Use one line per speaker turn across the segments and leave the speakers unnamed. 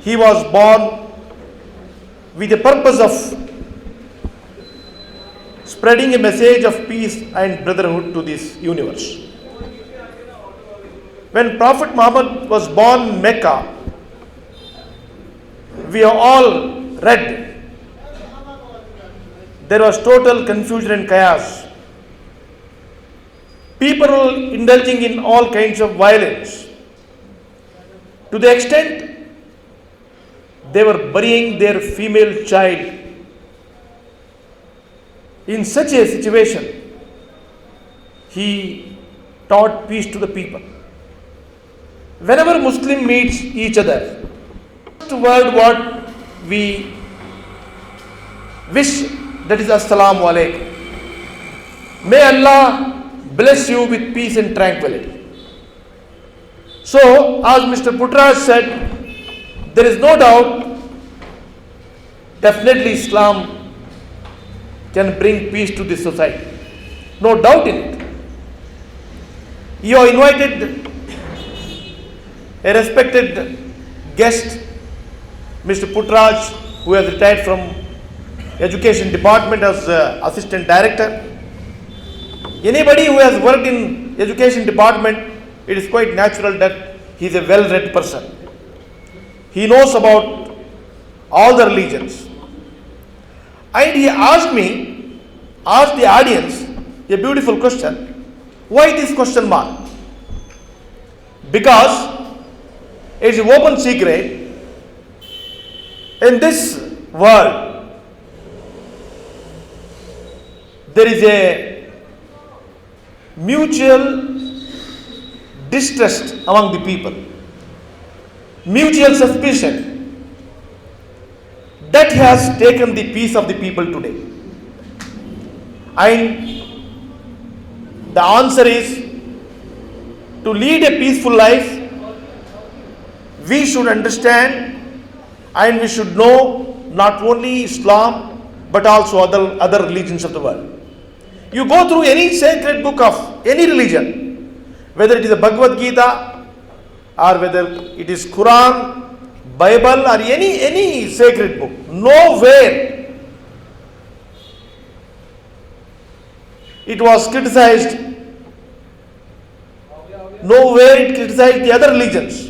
He was born with the purpose of spreading a message of peace and brotherhood to this universe. When Prophet Muhammad was born in Mecca, we have all read there was total confusion and chaos. People were indulging in all kinds of violence, to the extent they were burying their female child. In such a situation, he taught peace to the people. Whenever Muslim meets each other, first word what we wish, that is Assalamu alaikum. May Allah bless you with peace and tranquility. So, as Mr. Putraj said, there is no doubt, definitely Islam can bring peace to this society. No doubt in it. You are invited a respected guest, Mr. Putraj, who has retired from Education Department as Assistant Director. Anybody who has worked in Education Department, it is quite natural that he is a well-read person. He knows about all the religions. And he asked the audience a beautiful question. Why this question mark? Because it is an open secret. In this world, there is a mutual distrust among the people, mutual suspicion that has taken the peace of the people today. And the answer is, to lead a peaceful life, we should understand and we should know not only Islam but also other religions of the world. You go through any sacred book of any religion, whether it is a Bhagavad Gita or whether it is Quran, Bible or any sacred book, nowhere it was criticized, nowhere it criticized the other religions.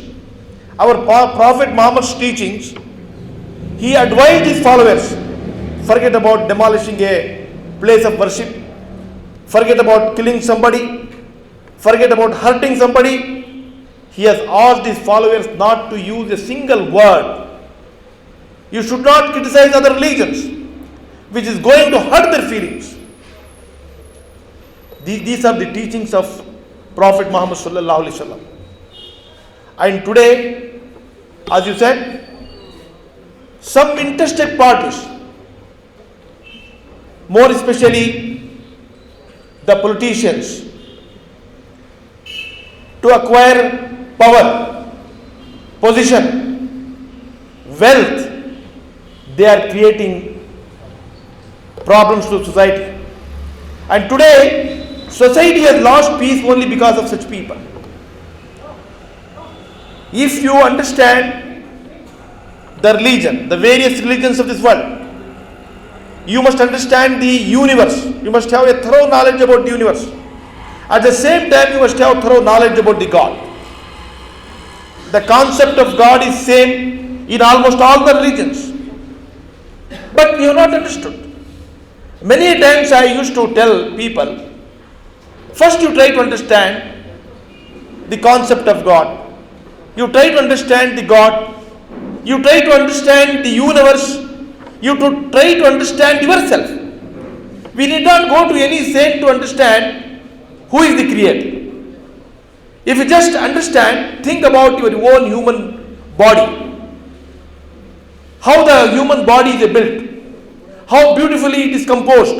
Our Prophet Muhammad's teachings, he advised his followers, forget about demolishing a place of worship, forget about killing somebody, forget about hurting somebody. He has asked his followers not to use a single word. You should not criticize other religions, which is going to hurt their feelings. These are the teachings of Prophet Muhammad sallallahu alaihi wasallam. And today, as you said, some interested parties, more especially the politicians, to acquire power, position, wealth, they are creating problems to society. And today, society has lost peace only because of such people. If you understand the religion, the various religions of this world, you must understand the universe. You must have a thorough knowledge about the universe. At the same time, you must have thorough knowledge about the God. The concept of God is same in almost all the religions. But we have not understood. Many times I used to tell people, first you try to understand the concept of God. You try to understand the God. You try to understand the universe. You try to understand yourself. We need not go to any saint to understand who is the creator. If you just understand, think about your own human body. How the human body is built. How beautifully it is composed.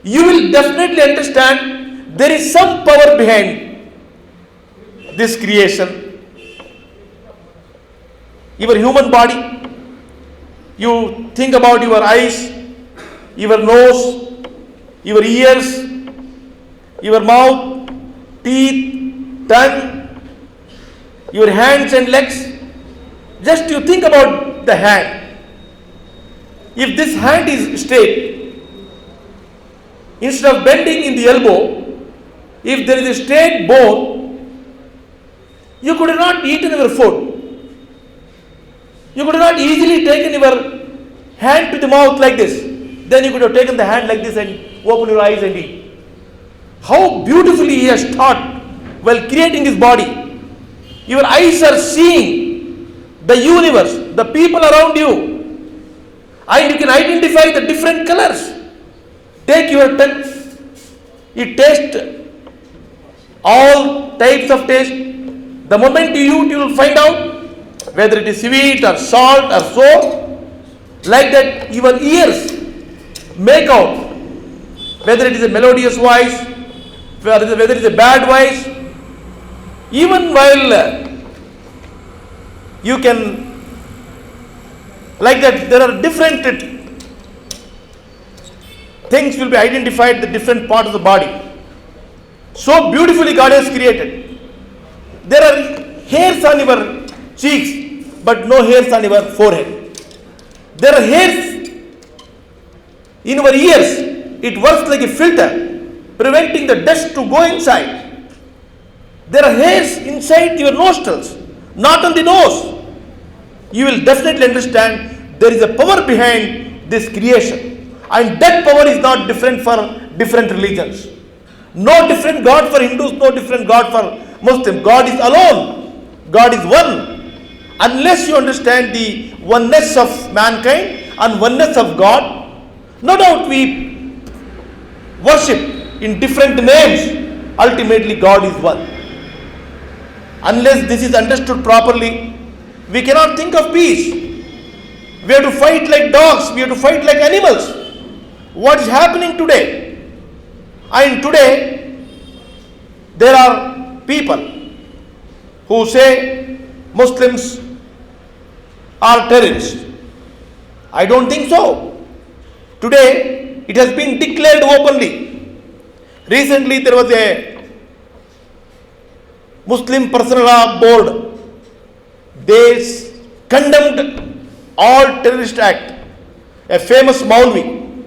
You will definitely understand there is some power behind this creation. Your human body, you think about your eyes, your nose, your ears, your mouth, teeth, tongue, your hands and legs. Just you think about the hand. If this hand is straight, instead of bending in the elbow, if there is a straight bone, you could have not eaten your food. You could have not easily taken your hand to the mouth like this. Then you could have taken the hand like this and open your eyes and eat. How beautifully he has taught while creating his body. Your eyes are seeing the universe, the people around you, and you can identify the different colors. Take your tongue, you taste all types of taste. The moment you eat, you will find out whether it is sweet or salt or sour. Like that, your ears make out whether it is a melodious voice, whether it is a bad voice. Even while you can, like that, there are different things will be identified, the different part of the body. So beautifully God has created. There are hairs on your cheeks, but no hairs on your forehead. There are hairs in your ears. It works like a filter, preventing the dust to go inside. There are hairs inside your nostrils, not on the nose. You will definitely understand there is a power behind this creation. And that power is not different for different religions. No different God for Hindus, no different God for Muslims. God is alone. God is one. Unless you understand the oneness of mankind and oneness of God, no doubt we worship in different names. Ultimately, God is one. Unless this is understood properly, we cannot think of peace. We have to fight like dogs. We have to fight like animals. What is happening today? And today, there are people who say Muslims are terrorists. I don't think so. Today, it has been declared openly. Recently, there was a Muslim Personal Law Board. They condemned all terrorist act. A famous Maulvi,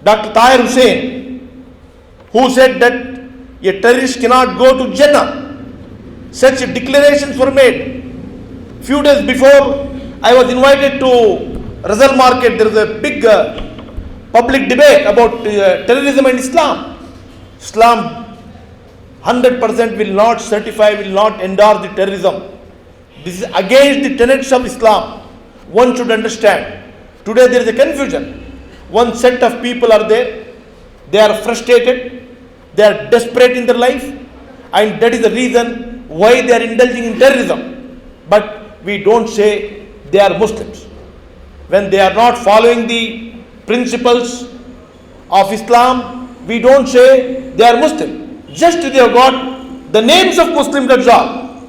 Dr. Tahir Hussain, who said that a terrorist cannot go to Jannah. Such declarations were made. Few days before, I was invited to Rizal Market. There is a big public debate about terrorism and Islam. Islam 100% will not certify, will not endorse the terrorism. This is against the tenets of Islam. One should understand. Today there is a confusion. One set of people are there. They are frustrated. They are desperate in their life. And that is the reason why they are indulging in terrorism. But we don't say they are Muslims. When they are not following the principles of Islam, we don't say they are Muslim. Just they have got the names of Muslims, that's all.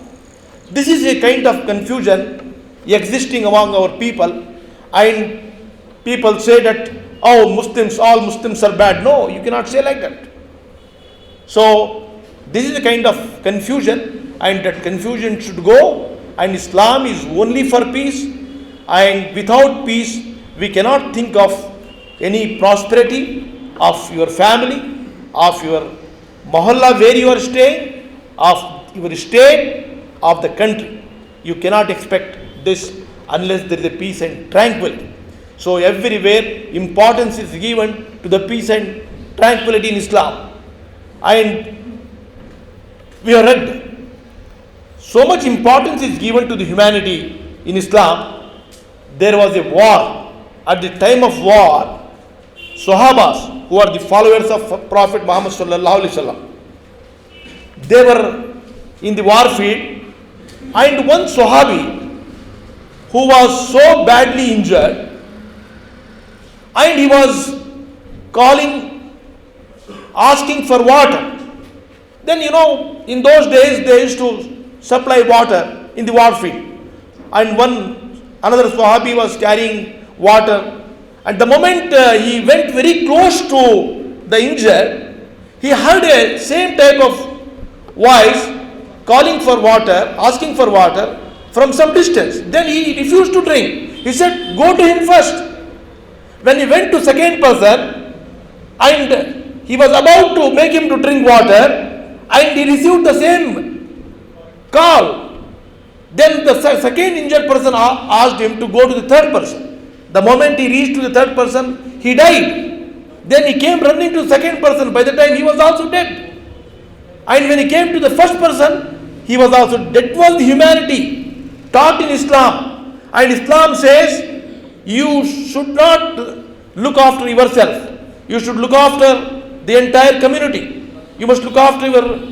This is a kind of confusion existing among our people, and people say that, oh, Muslims, all Muslims are bad. No, you cannot say like that. So, this is a kind of confusion, and that confusion should go, and Islam is only for peace, and without peace, we cannot think of any prosperity of your family, of your mahalla where you are staying, of your state, of the country. You cannot expect this unless there is a peace and tranquility. So everywhere importance is given to the peace and tranquility in Islam. And we have read, so much importance is given to the humanity in Islam. There was a war. At the time of war, Sahabas, who are the followers of Prophet Muhammad sallallahu alaihi wasallam, they were in the war field, and one Sahabi who was so badly injured, and he was calling, asking for water. Then in those days they used to supply water in the war field, and another Sahabi was carrying water, and the moment he went very close to the injured, he heard a same type of voice calling for water, asking for water from some distance. Then he refused to drink. He said, go to him first. When he went to second person and he was about to make him to drink water and he received the same call, then the second injured person asked him to go to the third person. The moment he reached to the third person, he died. Then he came running to the second person. By the time he was also dead. And when he came to the first person, he was also dead. That was the humanity taught in Islam. And Islam says, you should not look after yourself. You should look after the entire community. You must look after your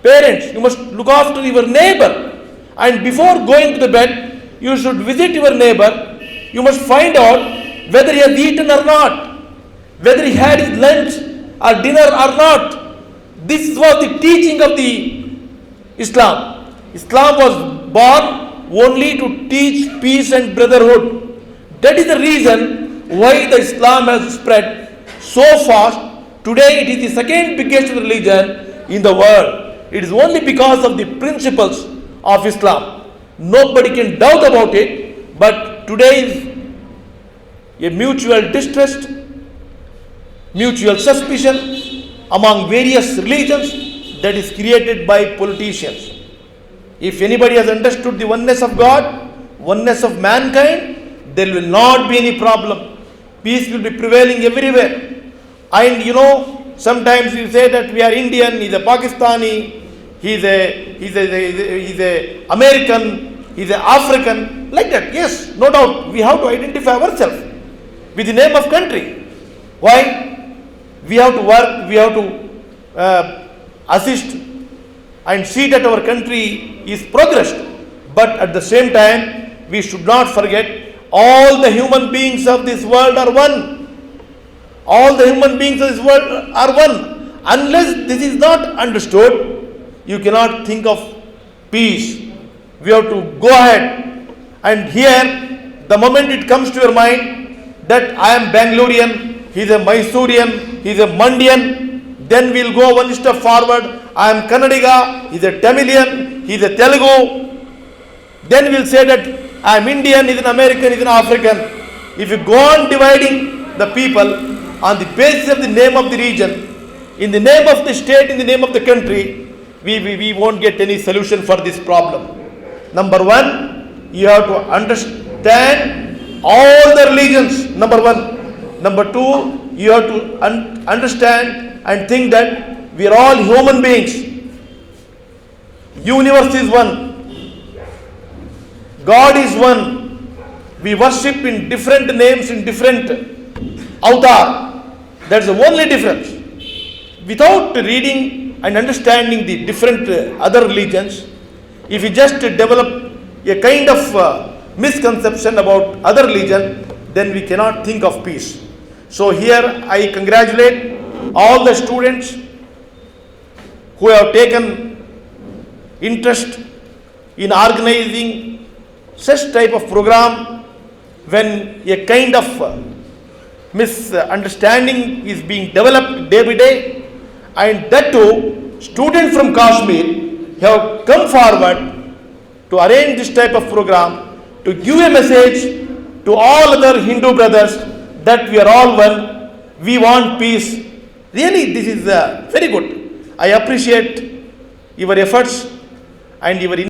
parents. You must look after your neighbor. And before going to the bed, you should visit your neighbor. You must find out whether he has eaten or not, whether he had his lunch or dinner or not. This was the teaching of the Islam. Islam was born only to teach peace and brotherhood. That is the reason why the Islam has spread so fast. Today it is the second biggest religion in the world. It is only because of the principles of Islam. Nobody can doubt about it, but today is a mutual distrust, mutual suspicion among various religions that is created by politicians. If anybody has understood the oneness of God, oneness of mankind, there will not be any problem. Peace will be prevailing everywhere. And sometimes you say that we are Indian, he's a Pakistani, he's a American, he's a African, like that. Yes, no doubt, we have to identify ourselves with the name of country. Why? We have to work, we have to assist and see that our country is progressed. But at the same time, we should not forget all the human beings of this world are one. All the human beings of this world are one. Unless this is not understood, you cannot think of peace. We have to go ahead. And here, the moment it comes to your mind that I am Bangalorean, he is a Mysorean, he is a Mandian, then we'll go one step forward. I am Kannadiga, he is a Tamilian, he is a Telugu. Then we'll say that I am Indian, he is an American, he is an African. If you go on dividing the people on the basis of the name of the region, in the name of the state, in the name of the country, we won't get any solution for this problem. Number one, you have to understand all the religions, number one. Number two, you have to understand and think that we are all human beings. Universe is one. God is one. We worship in different names, in different avatar. That's the only difference. Without reading and understanding the different other religions, if we just develop a kind of misconception about other religion, then we cannot think of peace. So here I congratulate all the students who have taken interest in organizing such type of program when a kind of misunderstanding is being developed day by day, and that too students from Kashmir have come forward to arrange this type of program to give a message to all other Hindu brothers that we are all one, we want peace. Really, this is very good. I appreciate your efforts and your